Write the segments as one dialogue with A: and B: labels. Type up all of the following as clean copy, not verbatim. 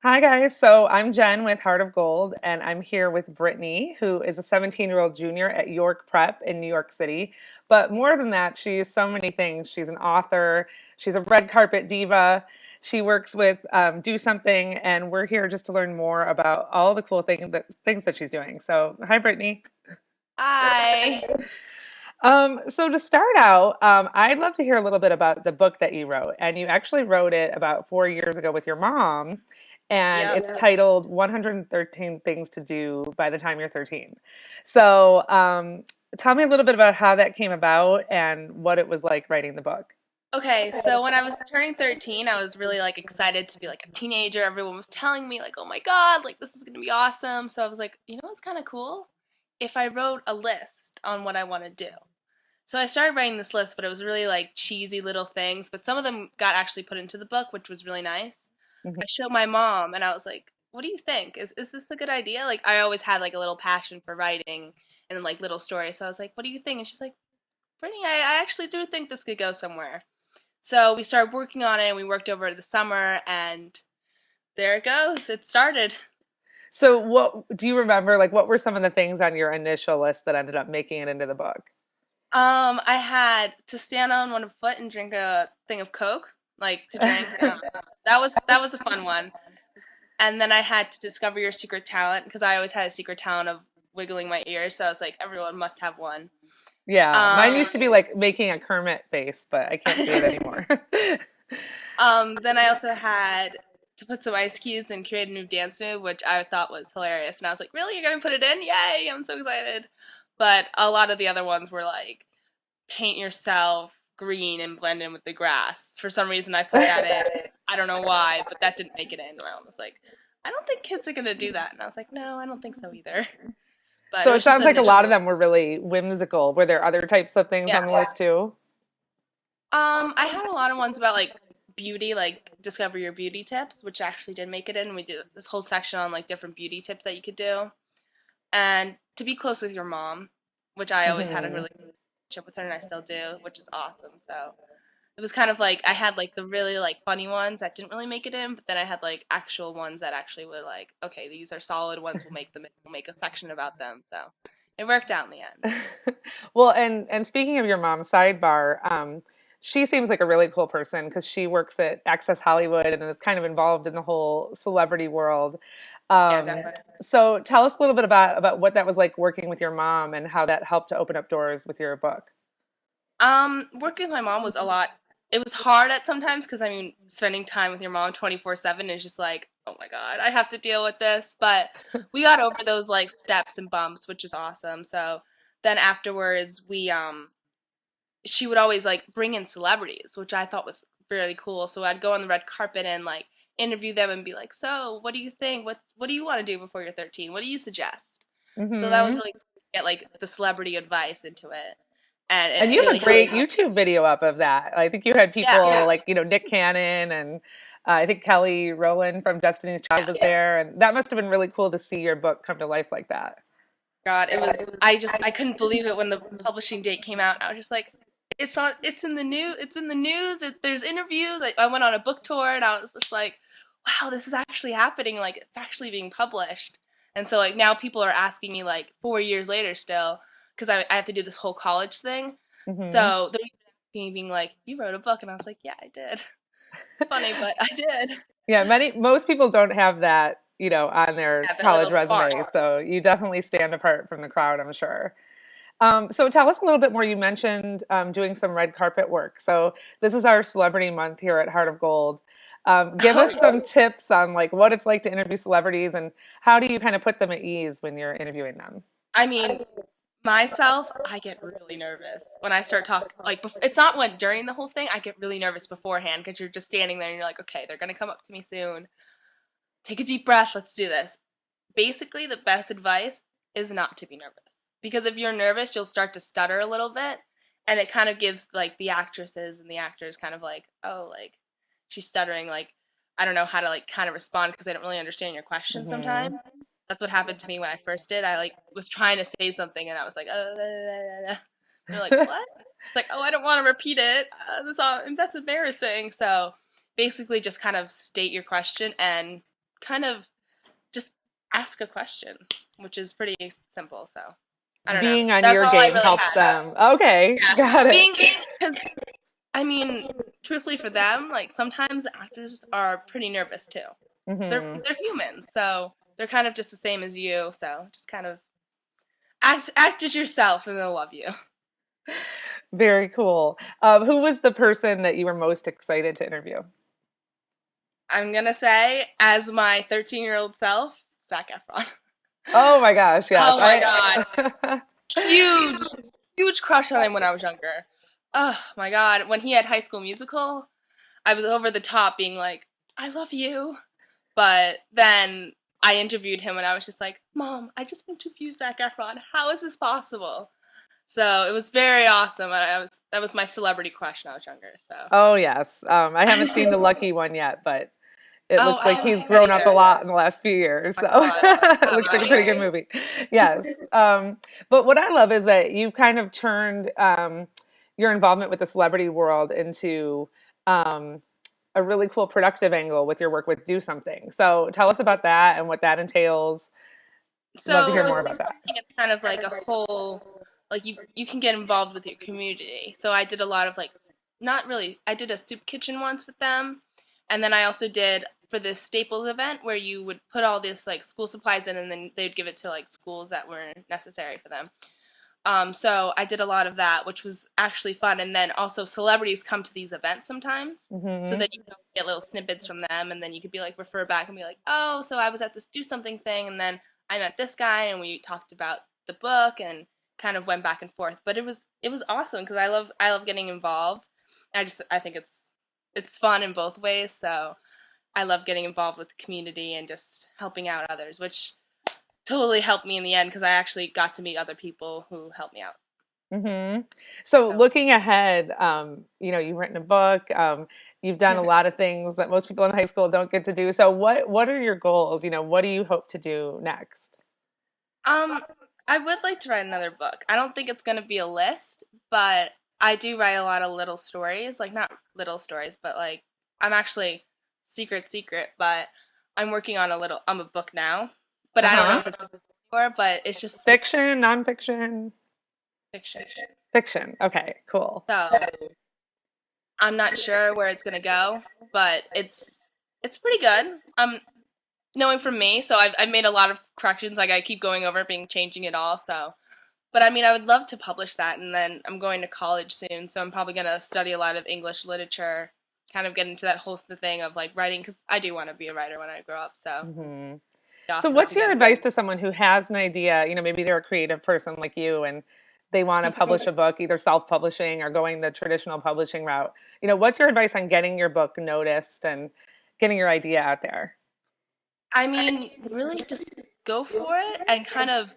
A: Hi guys, so I'm Jen with Heart of Gold, and I'm here with Brittany, who is a 17-year-old junior at York Prep in New York City. But more than that, she's so many things. She's an author, she's a red carpet diva, she works with Do Something, and we're here just to learn more about all the cool things that she's doing. So, hi Brittany.
B: Hi.
A: So to start out, I'd love to hear a little bit about the book that you wrote. And you actually wrote it about 4 years ago with your mom, and
B: Yep.
A: it's titled 113 Things to Do by the Time You're 13. So tell me a little bit about how that came about and what it was like writing the book.
B: Okay, so when I was turning 13, I was really like excited to be like a teenager. Everyone was telling me like, "Oh my God, like this is going to be awesome." So I was like, "You know what's kind of cool? If I wrote a list on what I want to do." So I started writing this list, but it was really like cheesy little things, but some of them got actually put into the book, which was really nice.
A: Mhm.
B: I showed my mom and I was like, "What do you think? Is this a good idea?" Like I always had like a little passion for writing and like little stories. So I was like, "What do you think?" And she's like, Brittany, I actually do think this could go somewhere. So we started working on it and we worked over the summer and there it goes. It started.
A: So what do you remember? Like, what were some of the things on your initial list that ended up making it into the book?
B: I had to stand on one foot and drink a thing of Coke, like to drink. That was a fun one. And then I had to discover your secret talent because I always had a secret talent of wiggling my ears. So I was like, everyone must have one.
A: Yeah, mine
B: Um,
A: used to be like making a Kermit face, but I can't do it anymore.
B: then I also had to put some ice cubes and create a new dance move, which I thought was hilarious. And I was like, really? You're going to put it in? Yay! I'm so excited. But a lot of the other ones were like, paint yourself green and blend in with the grass. For some reason, I put that in. I don't know why, but that didn't make it in. I was like, I don't think kids are going to do that. And I was like, no, I don't think so either. But it
A: So it
B: was just
A: sounds
B: an
A: like a lot
B: initial.
A: of them were really whimsical. Were there other types of things
B: Yeah.
A: on the list too?
B: I had a lot of ones about like beauty, like discover your beauty tips, which actually did make it in. We did this whole section on like different beauty tips that you could do, and to be close with your mom, which I always had a
A: Hmm.
B: really good relationship with her, and I still do, which is awesome. So it was kind of like I had like the really like funny ones that didn't really make it in, but then I had like actual ones that actually were like, okay, these are solid ones. We'll make them. We'll make a section about them. So it worked out in the end.
A: Well, and speaking of your mom, sidebar, she seems like a really cool person because she works at Access Hollywood and is kind of involved in the whole celebrity world.
B: Yeah,
A: Um,
B: definitely.
A: so tell us a little bit about what that was like working with your mom and how that helped to open up doors with your book.
B: Working with my mom was a lot. It was hard at sometimes because I mean, spending time with your mom 24/7 is just like, oh my God, I have to deal with this. But we got over those like steps and bumps, which is awesome. So then afterwards, she would always like bring in celebrities, which I thought was really cool. So I'd go on the red carpet and like interview them and be like, so what do you think? What do you want to do before you're 13? What do you suggest? So that was
A: Hmm.
B: really cool to get like the celebrity advice into it, and
A: And
B: it
A: you have
B: really
A: a great
B: helped.
A: YouTube video up of that. I think you had
B: Yeah.
A: people like, Nick Cannon and I think Kelly Rowland from Destiny's Child
B: Yeah.
A: was there. And that must have been really cool to see your book come to life like that.
B: God, it was I couldn't believe it when the publishing date came out. I was just like, it's in the news, there's interviews. I went on a book tour and I was just like, wow, this is actually happening, like it's actually being published. And so like now people are asking me like 4 years later still, because I have to do this whole college thing.
A: Hmm.
B: So they're even asking me being like, you wrote a book, and I was like, yeah, I did. It's funny, but I did.
A: Yeah, most people don't have that, on their
B: Yeah, that
A: college
B: little spark.
A: resume. So you definitely stand apart from the crowd, I'm sure. So tell us a little bit more. You mentioned doing some red carpet work. So this is our celebrity month here at Heart of Gold. Give
B: Oh,
A: us some tips on like what it's like to interview celebrities and how do you kind of put them at ease when you're interviewing them?
B: I mean, myself, I get really nervous when I start talking. Like, it's not when during the whole thing. I get really nervous beforehand because you're just standing there and you're like, okay, they're gonna come up to me soon. Take a deep breath. Let's do this. Basically, the best advice is not to be nervous because if you're nervous, you'll start to stutter a little bit, and it kind of gives like the actresses and the actors kind of like, oh, like she's stuttering. Like, I don't know how to like kind of respond because I don't really understand your question
A: Hmm.
B: sometimes. That's what happened to me when I first did. I like was trying to say something and I was like, they're like, what? It's like, oh, I don't want to repeat it. That's embarrassing. So basically, just kind of state your question and kind of just ask a question, which is pretty simple. So I don't know.
A: Being on
B: That's
A: your
B: all I
A: game
B: really
A: helps
B: had.
A: them. Okay,
B: Yeah,
A: got it.
B: being because I mean, truthfully for them, like sometimes the actors are pretty nervous too.
A: Hmm.
B: They're human, so they're kind of just the same as you. So just kind of act as yourself, and they'll love you.
A: Very cool. Who was the person that you were most excited to interview?
B: I'm gonna say, as my 13-year-old self, Zac Efron.
A: Oh my gosh, yes.
B: Oh my god,
A: I
B: huge, huge crush on him when I was younger. Oh my god, when he had High School Musical, I was over the top, being like, "I love you," but then I interviewed him, and I was just like, "Mom, I just interviewed Zac Efron. How is this possible?" So it was very awesome. That was my celebrity crush when I was younger. So.
A: Oh yes. I haven't seen the Lucky one yet, but it
B: Oh,
A: looks
B: I
A: like
B: haven't
A: he's
B: seen that
A: grown up a
B: either.
A: lot in the last few years.
B: Oh
A: So
B: my God,
A: it looks like a pretty good
B: right?
A: movie. Yes. But what I love is that you've kind of turned your involvement with the celebrity world into um, a really cool productive angle with your work with Do Something. So tell us about that and what that entails. Love to
B: So
A: hear
B: with
A: more about that.
B: something, it's kind of like a whole, like you can get involved with your community. So I did a lot of like, not really. I did a soup kitchen once with them, and then I also did for this Staples event where you would put all this like school supplies in, and then they'd give it to like schools that were necessary for them. So I did a lot of that, which was actually fun. And then also celebrities come to these events sometimes, so
A: Hmm.
B: that you can get little snippets from them, and then you could be like refer back and be like, oh, so I was at this do something thing, and then I met this guy, and we talked about the book and kind of went back and forth. But it was awesome because I love getting involved. I think it's fun in both ways. So I love getting involved with the community and just helping out others, which totally helped me in the end because I actually got to meet other people who helped me out.
A: Hmm. So
B: So
A: looking ahead, you've written a book, you've done a lot of things that most people in high school don't get to do. So what are your goals? What do you hope to do next?
B: Um, I would like to write another book. I don't think it's going to be a list, but I do write a lot of little stories, like not little stories, but like I'm actually secret, but I'm working on a book now, but I don't know
A: Uh-huh.
B: if it's for, but it's just
A: Fiction, nonfiction,
B: fiction.
A: fiction. Okay, cool.
B: So I'm not sure where it's going to go, but it's pretty good. Knowing from me, so I've made a lot of corrections. Like I keep going over it, being changing it all. So but I mean, I would love to publish that, and then I'm going to college soon, so I'm probably gonna study a lot of English literature, kind of get into that whole thing of like writing, because I do want to be a writer when I grow up. So it'd
A: Hmm.
B: be
A: So
B: awesome
A: what's
B: to
A: your
B: get
A: advice to someone who has an idea? Maybe they're a creative person like you and they want to publish
B: into.
A: a book, either self-publishing or going the traditional publishing route. What's your advice on getting your book noticed and getting your idea out there?
B: I mean, really, just go for it, and kind of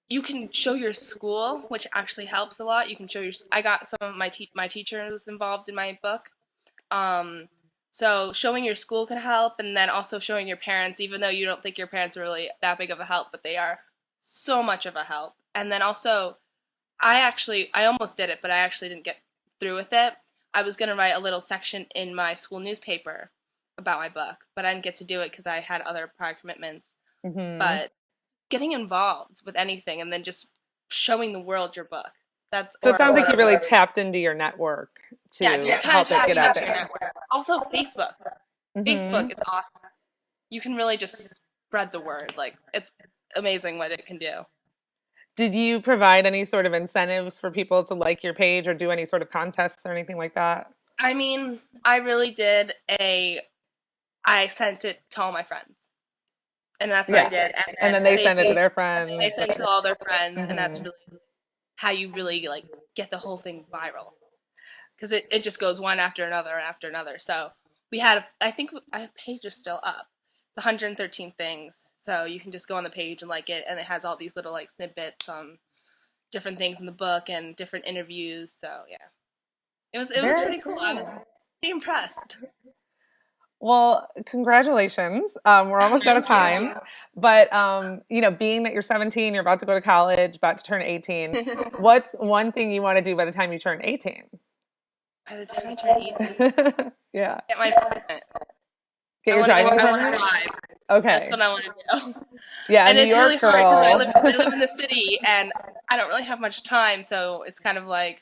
B: you can show your school, which actually helps a lot. You can show your. I got some of my teachers involved in my book. Um, so showing your school could help, and then also showing your parents, even though you don't think your parents are really that big of a help, but they are so much of a help. And then also, I almost did it, but I actually didn't get through with it. I was gonna write a little section in my school newspaper about my book, but I didn't get to do it because I had other prior commitments.
A: Hmm.
B: But getting involved with anything and then just showing the world your book. That's
A: So it sounds
B: or
A: like you really
B: whatever.
A: tapped into your network
B: Yeah,
A: to
B: just kind of
A: help it get
B: tapping
A: out
B: into your
A: there.
B: network. Also, Facebook.
A: Hmm.
B: Facebook is awesome. You can really just spread the word. Like it's amazing what it can do.
A: Did you provide any sort of incentives for people to like your page or do any sort of contests or anything like that?
B: I mean, I really did a. I sent it to all my friends, and that's what I
A: Yeah.
B: did. And
A: And then
B: then
A: they send it to their
B: they
A: friends.
B: sent it to all their friends, and that's
A: Hmm.
B: really how you really like get the whole thing viral. Because it just goes one after another and after another. So we had, I think our page is still up. It's 113 things. So you can just go on the page and like it, and it has all these little like snippets on different things in the book and different interviews. So yeah, it was
A: Very
B: pretty cool. I was
A: cool.
B: pretty impressed.
A: Well, congratulations. We're almost out of
B: Thank
A: time, but being that you're 17, you're about to go to college, about to turn 18,
B: you.
A: what's one thing you want to do by the time you turn 18?
B: By the time I turn 18,
A: Yeah.
B: get my permit.
A: Get
B: I
A: your
B: want to
A: driving
B: I want to
A: permit?
B: drive. That's
A: Okay.
B: what I want to do.
A: Yeah, a
B: And
A: New
B: it's really
A: York
B: hard because
A: girl.
B: I live in the city and I don't really have much time, so it's kind of like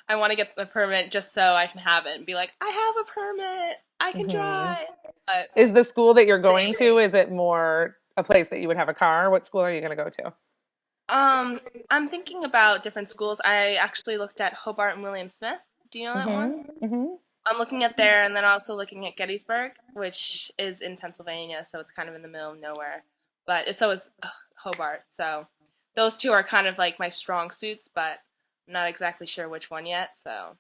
B: I want to get the permit just so I can have it and be like, I have a permit, I can
A: Hmm.
B: drive. But
A: Is the school that you're going
B: same.
A: to, is it more a place that you would have a car? What school are you going to go to?
B: Um, I'm thinking about different schools. I actually looked at Hobart and William Smith. Do you know that one?
A: Hmm. Hmm.
B: I'm looking at there and then also looking at Gettysburg, which is in Pennsylvania, so it's kind of in the middle of nowhere. But so is Hobart. So those two are kind of like my strong suits, but I'm not exactly sure which one yet. So,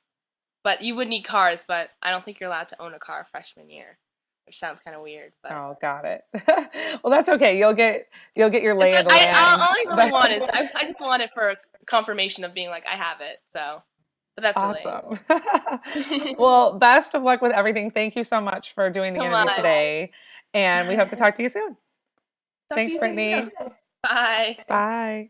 B: but you would need cars, but I don't think you're allowed to own a car freshman year, which sounds kind of weird, but
A: Oh, got it. Well, that's okay. You'll get your
B: it's
A: lay of the
B: all
A: land.
B: I really want is I just want it for confirmation of being like I have it. So, but that's really
A: Awesome.
B: it.
A: Well, best of luck with everything. Thank you so much for doing the
B: So
A: interview
B: much.
A: today, and we hope to talk to you soon.
B: Talk to
A: Thanks,
B: you soon
A: Brittany.
B: too. Bye.
A: Bye.